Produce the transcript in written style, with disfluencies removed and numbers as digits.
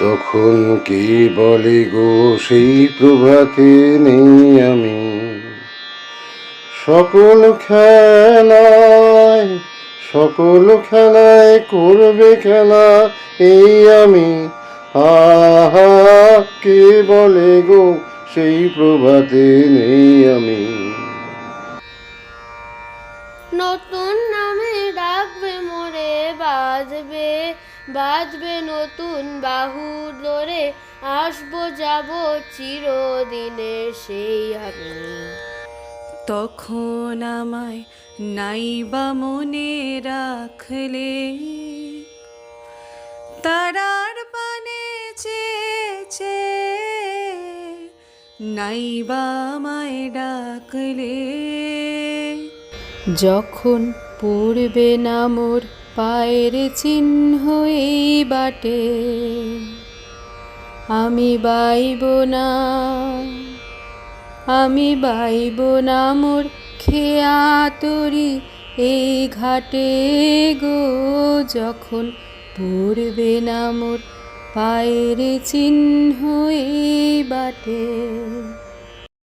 তখন কি বলে গো সেই প্রভাতে নেই আমি, সকল খেলায় সকল খেলায় করবে খেলা এই আমি। আহা, কে বলে গো সেই প্রভাতে নেই আমি। নতুন নামে ডাকবে মোরে, বাজবে বাজবে নতুন বাহুর দোরে, আসবো যাব চিরদিনে সেই আমি। তখন আমায় নাইবা মনে রাখলে, তারার পানে চেয়েছে নাইবা আমায় ডাকলে। যখন পড়বে না মোর পায়ের চিহ্ন এই বাটে, আমি বাইব না আমি বাইব না মোর খেয়া তরি এই ঘাটে গো। যখন পড়বে না মোর পায়ের চিহ্ন এই বাটে।